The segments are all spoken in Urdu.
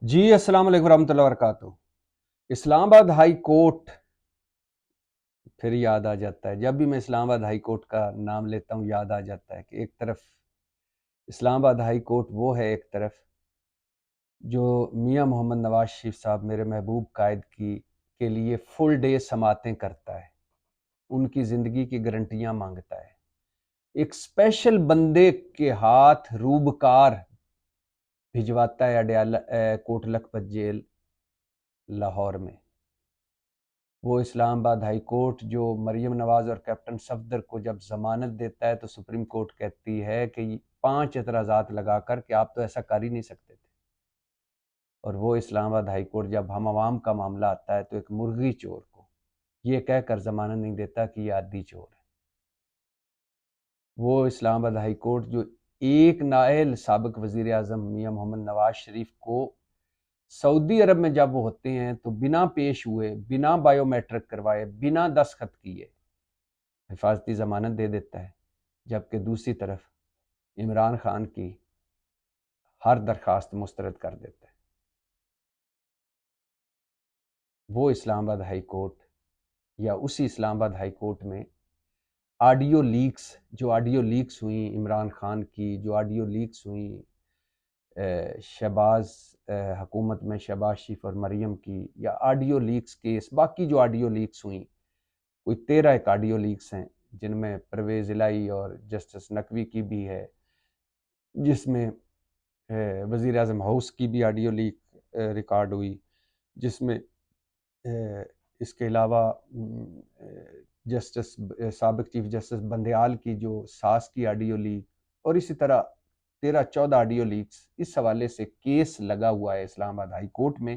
جی السلام علیکم ورحمۃ اللہ وبرکاتہ۔ اسلام آباد ہائی کورٹ پھر یاد آ جاتا ہے، جب بھی میں اسلام آباد ہائی کورٹ کا نام لیتا ہوں یاد آ جاتا ہے کہ ایک طرف اسلام آباد ہائی کورٹ وہ ہے، ایک طرف جو میاں محمد نواز شریف صاحب میرے محبوب قائد کے لیے فل ڈے سماعتیں کرتا ہے، ان کی زندگی کی گارنٹیاں مانگتا ہے، ایک اسپیشل بندے کے ہاتھ روبکار بھجواتا ہے اڈیالہ کوٹ لکھپت جیل لاہور میں۔ وہ اسلام آباد ہائی کورٹ جو مریم نواز اور کیپٹن صفدر کو جب ضمانت دیتا ہے تو سپریم کورٹ کہتی ہے کہ 5 اعتراضات لگا کر کہ آپ تو ایسا کر ہی نہیں سکتے تھے، اور وہ اسلام آباد ہائی کورٹ جب ہم عوام کا معاملہ آتا ہے تو ایک مرغی چور کو یہ کہہ کر ضمانت نہیں دیتا کہ یہ عادی چور ہے۔ وہ اسلام آباد ہائی کورٹ جو ایک نائل سابق وزیر اعظم میاں محمد نواز شریف کو سعودی عرب میں جب وہ ہوتے ہیں تو بنا پیش ہوئے، بنا بائیو میٹرک کروائے، بنا دستخط کیے حفاظتی ضمانت دے دیتا ہے، جبکہ دوسری طرف عمران خان کی ہر درخواست مسترد کر دیتا ہے۔ وہ اسلام آباد ہائی کورٹ یا اسی اسلام آباد ہائی کورٹ میں جو آڈیو لیکس ہوئیں عمران خان کی، جو آڈیو لیکس ہوئیں شہباز حکومت میں شہباز شریف اور مریم کی، یا آڈیو لیکس کیس، باقی جو آڈیو لیکس ہوئیں، کوئی 13 ایک آڈیو لیکس ہیں جن میں پرویز الہی اور جسٹس نقوی کی بھی ہے، جس میں وزیر اعظم ہاؤس کی بھی آڈیو لیک ریکارڈ ہوئی، جس میں اس کے علاوہ جسٹس سابق چیف جسٹس بندیال کی جو ساس کی آڈیو لیک، اور اسی طرح 13-14 آڈیو لیکس اس حوالے سے کیس لگا ہوا ہے اسلام آباد ہائی کورٹ میں۔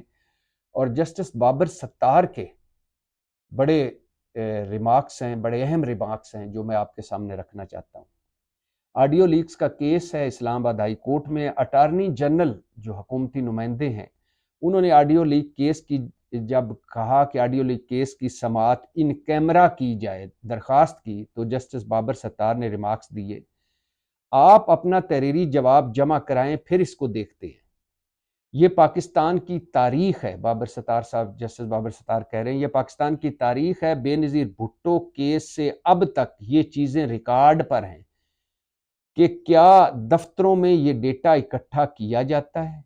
اور جسٹس بابر ستار کے بڑے ریمارکس ہیں، بڑے اہم ریمارکس ہیں جو میں آپ کے سامنے رکھنا چاہتا ہوں۔ آڈیو لیکس کا کیس ہے اسلام آباد ہائی کورٹ میں۔ اٹارنی جنرل جو حکومتی نمائندے ہیں، انہوں نے آڈیو لیک کیس کی جب کہا کہ آڈیو لیک کیس کی سماعت ان کیمرہ کی جائے، درخواست کی، تو جسٹس بابر ستار نے ریمارکس دیے، آپ اپنا تحریری جواب جمع کرائیں پھر اس کو دیکھتے ہیں۔ یہ پاکستان کی تاریخ ہے، بابر ستار صاحب، جسٹس بابر ستار کہہ رہے ہیں، یہ پاکستان کی تاریخ ہے، بے نظیر بھٹو کیس سے اب تک یہ چیزیں ریکارڈ پر ہیں کہ کیا دفتروں میں یہ ڈیٹا اکٹھا کیا جاتا ہے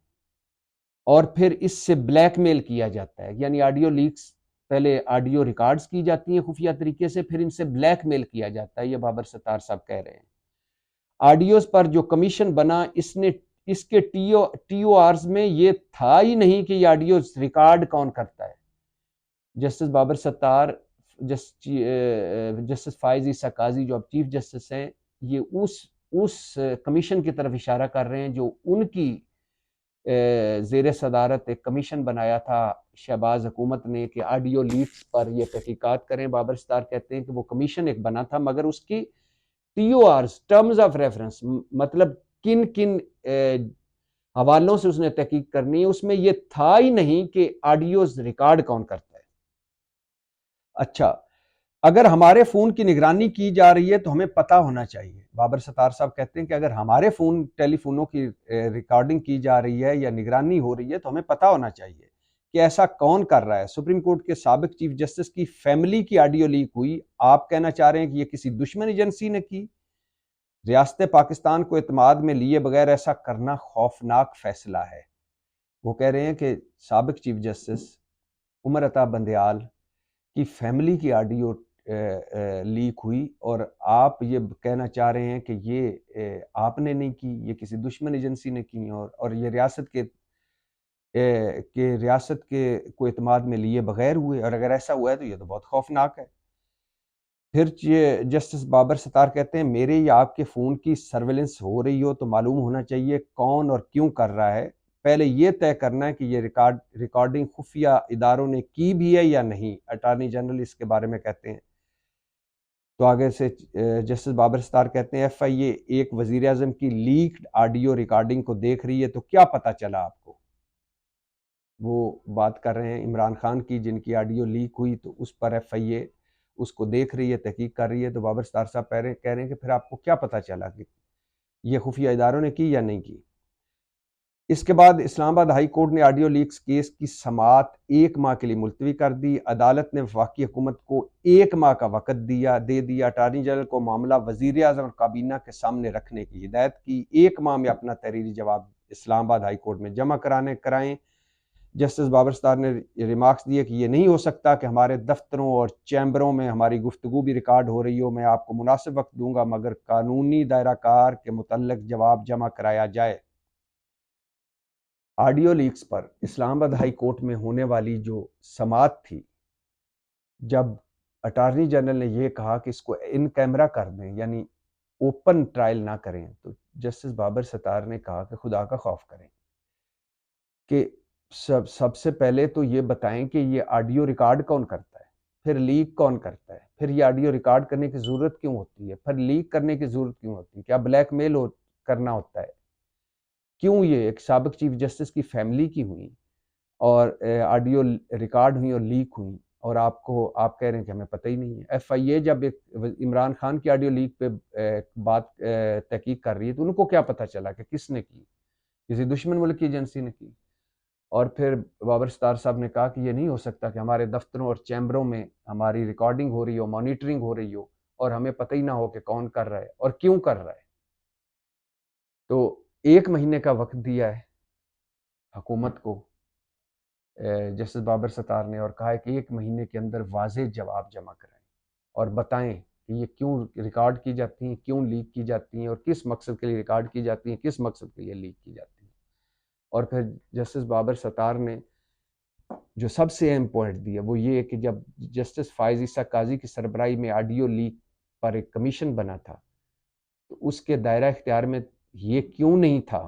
اور پھر اس سے بلیک میل کیا جاتا ہے، یعنی آڈیو لیکس پہلے آڈیو ریکارڈز کی جاتی ہیں خفیہ طریقے سے، پھر ان سے بلیک میل کیا جاتا ہے، یہ بابر ستار صاحب کہہ رہے ہیں۔ آڈیوز پر جو کمیشن بنا، اس کے ٹی او آرز میں یہ تھا ہی نہیں کہ یہ آڈیوز ریکارڈ کون کرتا ہے۔ جسٹس بابر ستار، جسٹس فائز عیسیٰ قاضی جو اب چیف جسٹس ہیں، یہ اس کمیشن کی طرف اشارہ کر رہے ہیں جو ان کی زیر صدارت ایک کمیشن بنایا تھا شہباز حکومت نے کہ آڈیو لیکس پر یہ تحقیقات کریں۔ بابر ستار کہتے ہیں کہ وہ کمیشن ایک بنا تھا، مگر اس کی ٹی او آرز، ٹرمز آف ریفرنس، مطلب کن کن حوالوں سے اس نے تحقیق کرنی ہے، اس میں یہ تھا ہی نہیں کہ آڈیوز ریکارڈ کون کرتا ہے۔ اچھا، اگر ہمارے فون کی نگرانی کی جا رہی ہے تو ہمیں پتہ ہونا چاہیے۔ بابر ستار صاحب کہتے ہیں کہ اگر ہمارے ٹیلی فونوں کی ریکارڈنگ کی جا رہی ہے یا نگرانی ہو رہی ہے تو ہمیں پتہ ہونا چاہیے کہ ایسا کون کر رہا ہے۔ سپریم کورٹ کے سابق چیف جسٹس کی فیملی کی آڈیو لیک ہوئی، آپ کہنا چاہ رہے ہیں کہ یہ کسی دشمن ایجنسی نے کی؟ ریاست پاکستان کو اعتماد میں لیے بغیر ایسا کرنا خوفناک فیصلہ ہے۔ وہ کہہ رہے ہیں کہ سابق چیف جسٹس عمر عطا بندیال کی فیملی کی آڈیو لیک ہوئی اور آپ یہ کہنا چاہ رہے ہیں کہ یہ آپ نے نہیں کی، یہ کسی دشمن ایجنسی نے کی، اور یہ ریاست کے کو اعتماد میں لیے بغیر ہوئے، اور اگر ایسا ہوا ہے تو یہ تو بہت خوفناک ہے۔ پھر جسٹس بابر ستار کہتے ہیں میرے یا آپ کے فون کی سرویلنس ہو رہی ہو تو معلوم ہونا چاہیے کون اور کیوں کر رہا ہے، پہلے یہ طے کرنا ہے کہ یہ ریکارڈنگ خفیہ اداروں نے کی بھی ہے یا نہیں۔ اٹارنی جنرل اس کے بارے میں کہتے ہیں۔ تو آگے سے جسٹس بابر ستار کہتے ہیں ایف آئی اے ایک وزیر اعظم کی لیکڈ آڈیو ریکارڈنگ کو دیکھ رہی ہے تو کیا پتہ چلا آپ کو؟ وہ بات کر رہے ہیں عمران خان کی، جن کی آڈیو لیک ہوئی تو اس پر ایف آئی اے اس کو دیکھ رہی ہے، تحقیق کر رہی ہے۔ تو بابر ستار صاحب کہہ رہے ہیں کہ پھر آپ کو کیا پتہ چلا کہ یہ خفیہ اداروں نے کی یا نہیں کی؟ اس کے بعد اسلام آباد ہائی کورٹ نے آڈیو لیکس کیس کی سماعت 1 ماہ کے لیے ملتوی کر دی۔ عدالت نے وفاقی حکومت کو 1 ماہ کا وقت دے دیا۔ اٹارنی جنرل کو معاملہ وزیر اعظم اور کابینہ کے سامنے رکھنے کی ہدایت کی۔ 1 ماہ میں اپنا تحریری جواب اسلام آباد ہائی کورٹ میں جمع کرائیں۔ جسٹس بابر ستار نے ریمارکس دیے کہ یہ نہیں ہو سکتا کہ ہمارے دفتروں اور چیمبروں میں ہماری گفتگو بھی ریکارڈ ہو رہی ہو۔ میں آپ کو مناسب وقت دوں گا مگر قانونی دائرہ کار کے متعلق جواب جمع کرایا جائے۔ آڈیو لیکس پر اسلام آباد ہائی کورٹ میں ہونے والی جو سماعت تھی، جب اٹارنی جنرل نے یہ کہا کہ اس کو ان کیمرہ کر دیں، یعنی اوپن ٹرائل نہ کریں، تو جسٹس بابر ستار نے کہا کہ خدا کا خوف کریں، کہ سب سے پہلے تو یہ بتائیں کہ یہ آڈیو ریکارڈ کون کرتا ہے، پھر لیک کون کرتا ہے، پھر یہ آڈیو ریکارڈ کرنے کی ضرورت کیوں ہوتی ہے، پھر لیک کرنے کی ضرورت کیوں ہوتی ہے، کیا بلیک میل کرنا ہوتا ہے، کیوں یہ ایک سابق چیف جسٹس کی فیملی کی ہوئی اور آڈیو ریکارڈ ہوئی اور لیک ہوئی، اور آپ کہہ رہے ہیں کہ ہمیں پتہ ہی نہیں ہے۔ ایف آئی اے جب ایک عمران خان کی آڈیو لیک پہ بات تحقیق کر رہی ہے تو ان کو کیا پتہ چلا کہ کس نے کی، کسی دشمن ملک کی ایجنسی نے کی۔ اور پھر بابر ستار صاحب نے کہا کہ یہ نہیں ہو سکتا کہ ہمارے دفتروں اور چیمبروں میں ہماری ریکارڈنگ ہو رہی ہو، مانیٹرنگ ہو رہی ہو، اور ہمیں پتہ ہی نہ ہو کہ کون کر رہا ہے اور کیوں کر رہا ہے۔ تو 1 مہینے کا وقت دیا ہے حکومت کو جسٹس بابر ستار نے، اور کہا ہے کہ 1 مہینے کے اندر واضح جواب جمع کرائیں اور بتائیں کہ یہ کیوں ریکارڈ کی جاتی ہیں، کیوں لیک کی جاتی ہیں، اور کس مقصد کے لیے ریکارڈ کی جاتی ہیں، کس مقصد کے لیے لیک کی جاتی ہیں۔ اور پھر جسٹس بابر ستار نے جو سب سے اہم پوائنٹ دیا وہ یہ ہے کہ جب جسٹس فائز عیسیٰ قاضی کی سربراہی میں آڈیو لیک پر ایک کمیشن بنا تھا تو اس کے دائرہ اختیار میں یہ کیوں نہیں تھا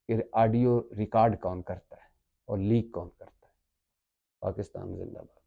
کہ آڈیو ریکارڈ کون کرتا ہے اور لیک کون کرتا ہے۔ پاکستان زندہ باد۔